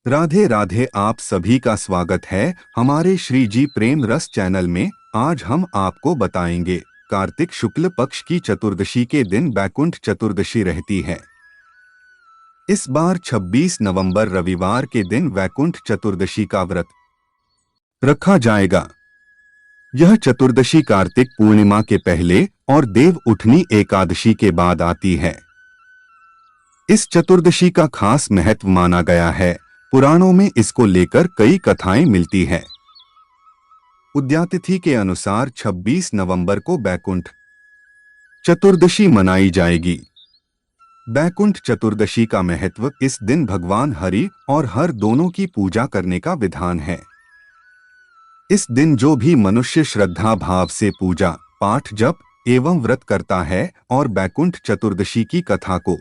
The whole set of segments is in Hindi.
राधे राधे। आप सभी का स्वागत है हमारे श्री जी प्रेम रस चैनल में। आज हम आपको बताएंगे कार्तिक शुक्ल पक्ष की चतुर्दशी के दिन वैकुंठ चतुर्दशी रहती है। इस बार 26 नवंबर रविवार के दिन वैकुंठ चतुर्दशी का व्रत रखा जाएगा। यह चतुर्दशी कार्तिक पूर्णिमा के पहले और देव उठनी एकादशी के बाद आती है। इस चतुर्दशी का खास महत्व माना गया है। पुराणों में इसको लेकर कई कथाएं मिलती हैं। उद्यातिथि के अनुसार 26 नवंबर को वैकुंठ चतुर्दशी मनाई जाएगी। वैकुंठ चतुर्दशी का महत्व, इस दिन भगवान हरि और हर दोनों की पूजा करने का विधान है। इस दिन जो भी मनुष्य श्रद्धा भाव से पूजा पाठ जप एवं व्रत करता है और वैकुंठ चतुर्दशी की कथा को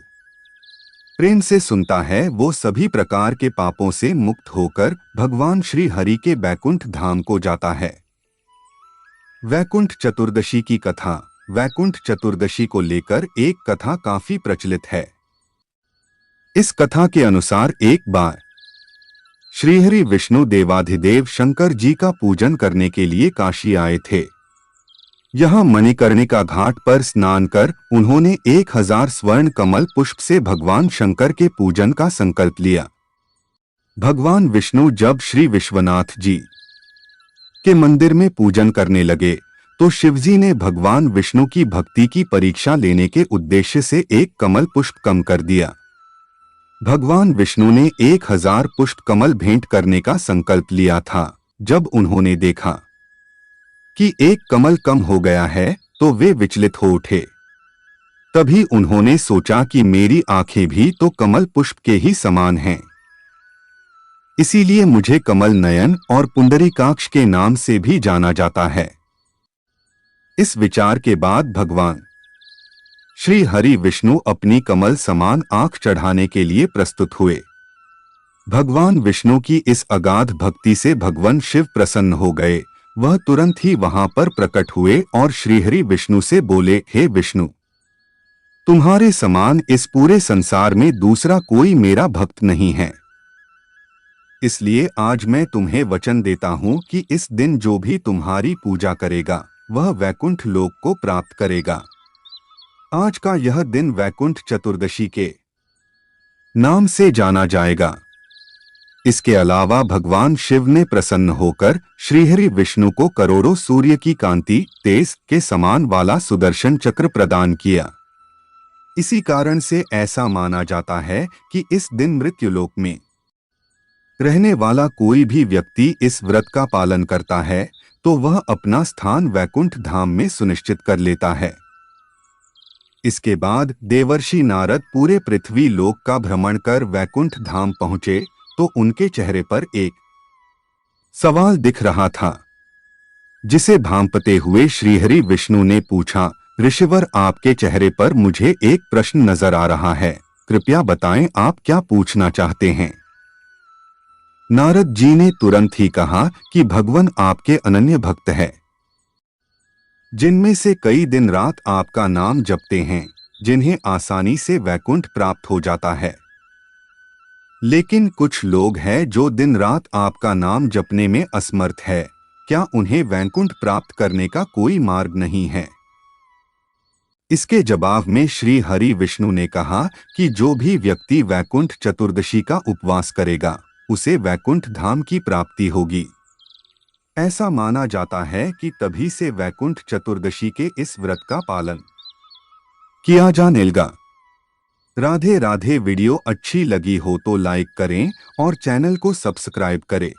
प्रेम से सुनता है, वो सभी प्रकार के पापों से मुक्त होकर भगवान श्री हरि के वैकुंठ धाम को जाता है। वैकुंठ चतुर्दशी की कथा। वैकुंठ चतुर्दशी को लेकर एक कथा काफी प्रचलित है। इस कथा के अनुसार एक बार श्रीहरि विष्णु देवाधिदेव शंकर जी का पूजन करने के लिए काशी आए थे। यहाँ मणिकर्णिका घाट पर स्नान कर उन्होंने 1000 स्वर्ण कमल पुष्प से भगवान शंकर के पूजन का संकल्प लिया। भगवान विष्णु जब श्री विश्वनाथ जी के मंदिर में पूजन करने लगे तो शिवजी ने भगवान विष्णु की भक्ति की परीक्षा लेने के उद्देश्य से एक कमल पुष्प कम कर दिया। भगवान विष्णु ने 1000 पुष्प कमल भेंट करने का संकल्प लिया था। जब उन्होंने देखा कि एक कमल कम हो गया है तो वे विचलित हो उठे। तभी उन्होंने सोचा कि मेरी आंखें भी तो कमल पुष्प के ही समान हैं, इसीलिए मुझे कमल नयन और पुंडरीकाक्ष के नाम से भी जाना जाता है। इस विचार के बाद भगवान श्री हरि विष्णु अपनी कमल समान आंख चढ़ाने के लिए प्रस्तुत हुए। भगवान विष्णु की इस अगाध भक्ति से भगवान शिव प्रसन्न हो गए। वह तुरंत ही वहां पर प्रकट हुए और श्रीहरि विष्णु से बोले, हे विष्णु, तुम्हारे समान इस पूरे संसार में दूसरा कोई मेरा भक्त नहीं है। इसलिए आज मैं तुम्हें वचन देता हूं कि इस दिन जो भी तुम्हारी पूजा करेगा वह वैकुंठ लोक को प्राप्त करेगा। आज का यह दिन वैकुंठ चतुर्दशी के नाम से जाना जाएगा। इसके अलावा भगवान शिव ने प्रसन्न होकर श्रीहरि विष्णु को करोड़ों सूर्य की कांति तेज के समान वाला सुदर्शन चक्र प्रदान किया। इसी कारण से ऐसा माना जाता है कि इस दिन मृत्युलोक में रहने वाला कोई भी व्यक्ति इस व्रत का पालन करता है तो वह अपना स्थान वैकुंठ धाम में सुनिश्चित कर लेता है। इसके बाद देवर्षि नारद पूरे पृथ्वी लोक का भ्रमण कर वैकुंठ धाम पहुंचे तो उनके चेहरे पर एक सवाल दिख रहा था, जिसे भांपते हुए श्रीहरि विष्णु ने पूछा, ऋषिवर, आपके चेहरे पर मुझे एक प्रश्न नजर आ रहा है, कृपया बताएं आप क्या पूछना चाहते हैं। नारद जी ने तुरंत ही कहा कि भगवान आपके अनन्य भक्त हैं, जिनमें से कई दिन रात आपका नाम जपते हैं, जिन्हें आसानी से वैकुंठ प्राप्त हो जाता है। लेकिन कुछ लोग हैं जो दिन रात आपका नाम जपने में असमर्थ है। क्या उन्हें वैकुंठ प्राप्त करने का कोई मार्ग नहीं है? इसके जवाब में श्री हरि विष्णु ने कहा कि जो भी व्यक्ति वैकुंठ चतुर्दशी का उपवास करेगा उसे वैकुंठ धाम की प्राप्ति होगी। ऐसा माना जाता है कि तभी से वैकुंठ चतुर्दशी के इस व्रत का पालन किया जाने लगा। राधे राधे। वीडियो अच्छी लगी हो तो लाइक करें और चैनल को सब्सक्राइब करें।